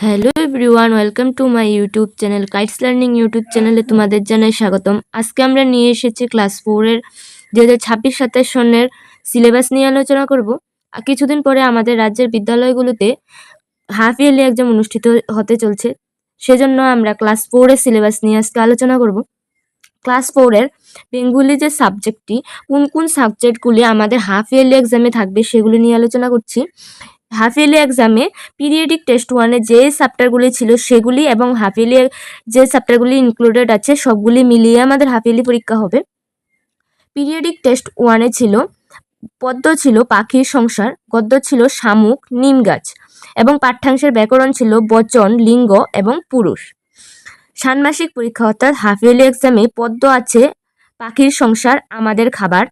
Hello everyone, welcome to my YouTube channel kites learning YouTube চ্যানেলে তোমাদের জানাই স্বাগতম। আজকে আমরা নিয়ে এসেছি ক্লাস 4-এর 2026-27 সনের সিলেবাস নিয়ে আলোচনা করব। আর কিছুদিন পরে আমাদের রাজ্যের বিদ্যালয়গুলোতে হাফ ইয়ারলি এক্সাম অনুষ্ঠিত হতে চলছে, সেজন্য আমরা ক্লাস 4-এর সিলেবাস নিয়ে আজকে আলোচনা করব। ক্লাস 4-এর বেঙ্গলি যে সাবজেক্টটি, কোন কোন সাবজেক্টগুলি আমাদের হাফ ইয়ারলি এক্সামে থাকবে সেগুলি নিয়ে আলোচনা করছি। হাফ ইয়ারলি এক্সামে পিরিয়ডিক টেস্ট 1-এ যে চ্যাপ্টারগুলি ছিল সেগুলি এবং হাফ ইয়ারলি যে চ্যাপ্টারগুলি ইনক্লুডেড আছে সবগুলি মিলিয়ে আমাদের হাফ ইয়ারলি পরীক্ষা হবে। পিরিয়ডিক টেস্ট 1-এ ছিল পদ্য ছিল পাখির সংসার, গদ্য ছিল শামুক, নিম গাছ এবং পাঠ্যাংশের ব্যাকরণ ছিল বচন, লিঙ্গ এবং পুরুষ। ষান্মাসিক পরীক্ষা অর্থাৎ হাফ ইয়ারলি এক্সামে পদ্য আছে পাখির সংসার, আমাদের খাবার,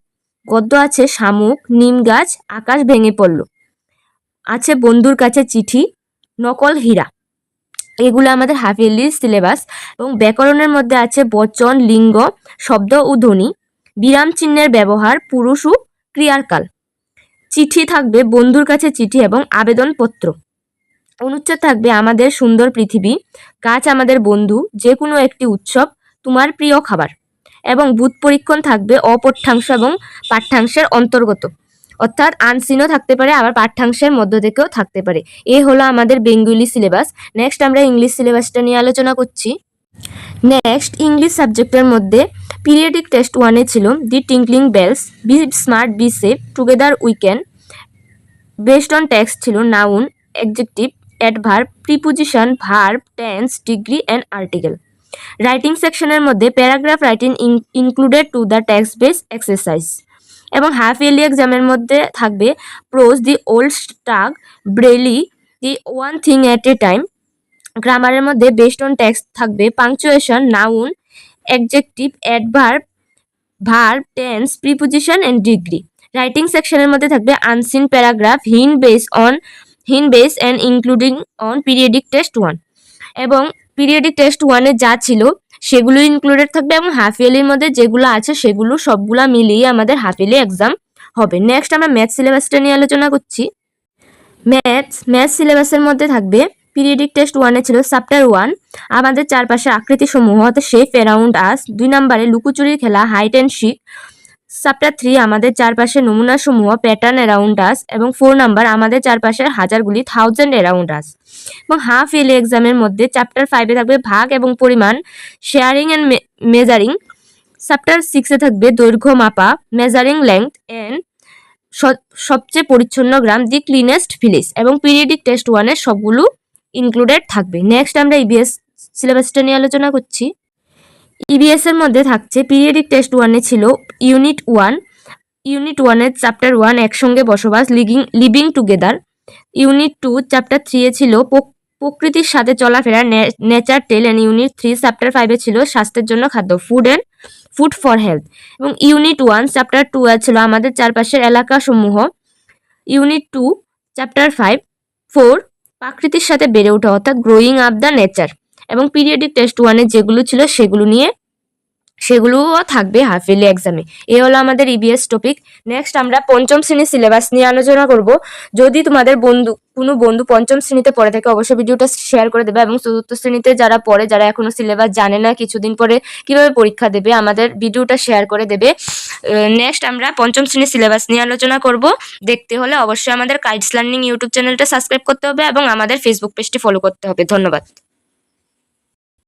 গদ্য আছে শামুক, নিম গাছ, আকাশ ভেঙে পড়ল, আছে বন্ধুর কাছে চিঠি, নকল হীরা। এগুলো আমাদের হাফ ইয়ারলি সিলেবাস। এবং ব্যাকরণের মধ্যে আছে বচন, লিঙ্গ, শব্দ ও ধ্বনি, বিরাম চিহ্নের ব্যবহার, পুরুষ ও ক্রিয়ার কাল। চিঠি থাকবে বন্ধুর কাছে চিঠি এবং আবেদনপত্র। অনুচ্ছেদ থাকবে আমাদের সুন্দর পৃথিবী, গাছ আমাদের বন্ধু, যে কোনো একটি উৎসব, তোমার প্রিয় খাবার। এবং বুধ পরীক্ষণ থাকবে অপঠ্যাংশ এবং পাঠ্যাংশের অন্তর্গত, অর্থাৎ আনসিনও থাকতে পারে, আবার পাঠ্যাংশের মধ্য থেকেও থাকতে পারে। এই হলো আমাদের বেঙ্গলি সিলেবাস। নেক্সট আমরা ইংলিশ সিলেবাসটা নিয়ে আলোচনা করছি। নেক্সট ইংলিশ সাবজেক্টের মধ্যে পিরিয়ডিক টেস্ট 1-এ ছিল the tinkling bells, be smart, be safe, together we can. Based on text ছিল noun, adjective, adverb, preposition, verb, tense, degree and article. Writing সেকশনের মধ্যে paragraph writing included to the text base exercise. এবং half yearly এক্সামের মধ্যে থাকবে prose, the old stag, Braille, the one thing at a time. গ্রামারের মধ্যে based on text থাকবে punctuation, noun, adjective, adverb, verb, tense, preposition and degree. Writing সেকশনের মধ্যে থাকবে unseen paragraph, hint base and including on periodic test 1। এবং periodic test 1-এ যা ছিল সেগুলো ইনক্লুডেড থাকবে এবং হাফ ইয়ারলির মধ্যে যেগুলো আছে সেগুলো সবগুলা মিলিয়ে আমাদের হাফ ইয়ারলি এক্সাম হবে। নেক্সট আমরা ম্যাথ সিলেবাসটা নিয়ে আলোচনা করছি। ম্যাথ সিলেবাসের মধ্যে থাকবে পিরিয়ডিক টেস্ট 1-এ ছিল চ্যাপ্টার 1 আমাদের চারপাশের আকৃতিসমূহ, অর্থাৎ শেপ অ্যারাউন্ড আস। 2 নম্বরে লুকোচুরির খেলা, হাইড অ্যান্ড সিক। চ্যাপ্টার 3 আমাদের চারপাশের নমুনাসমূহ, প্যাটার্ন অ্যারাউন্ড আস। এবং 4 নাম্বার আমাদের চারপাশের হাজারগুলি, থাউজেন্ড অ্যারাউন্ড আস। এবং হাফ ইয়ারলি এক্সামের মধ্যে চ্যাপ্টার 5-এ থাকবে ভাগ এবং পরিমাণ, শেয়ারিং অ্যান্ড মেজারিং। চ্যাপ্টার 6-এ থাকবে দৈর্ঘ্য মাপা, মেজারিং লেংথ অ্যান্ড সবচেয়ে পরিচ্ছন্ন গ্রাম, দি ক্লিনেস্ট ভিলেজ। এবং পিরিয়ডিক টেস্ট 1-এর সবগুলো ইনক্লুডেড থাকবে। নেক্সট আমরা ইবিএস সিলেবাসটা নিয়ে আলোচনা করছি। ইবিএস এর মধ্যে থাকছে পিরিয়ডিক টেস্ট 1-এ ছিল ইউনিট 1-এর চ্যাপ্টার 1 একসঙ্গে বসবাস, লিভিং টুগেদার। ইউনিট 2 চ্যাপ্টার 3-এ ছিল প্রকৃতির সাথে চলাফেরা, nature tale. And unit 3 chapter 5-এ ছিল স্বাস্থ্যের জন্য খাদ্য, ফুড ফর হেলথ। এবং ইউনিট 1 চ্যাপ্টার 2-এ ছিল আমাদের চারপাশের এলাকাসমূহ। ইউনিট 2 চ্যাপ্টার 4 প্রকৃতির সাথে বেড়ে ওঠা, অর্থাৎ গ্রোয়িং আপ দ্য নেচার। এবং পিরিয়ডিক টেস্ট 1-এ যেগুলো ছিল সেগুলোও থাকবে হাফ ইয়ারলি এক্সামে। এই হলো আমাদের ইবিএস টপিক। নেক্সট আমরা পঞ্চম শ্রেণীর সিলেবাস নিয়ে আলোচনা করব। যদি তোমাদের কোনো বন্ধু পঞ্চম শ্রেণীতে পড়ে থাকে অবশ্যই ভিডিওটা শেয়ার করে দেবে। এবং চতুর্থ শ্রেণীতে যারা পড়ে, যারা এখনো সিলেবাস জানে না, কিছুদিন পরে কিভাবে পরীক্ষা দেবে, আমাদের ভিডিওটা শেয়ার করে দেবে। নেক্সট আমরা পঞ্চম শ্রেণীর সিলেবাস নিয়ে আলোচনা করব। দেখতে হলে অবশ্যই আমাদের কাইটস লার্নিং ইউটিউব চ্যানেলটা সাবস্ক্রাইব করতে হবে এবং আমাদের ফেসবুক পেজটি ফলো করতে হবে। ধন্যবাদ।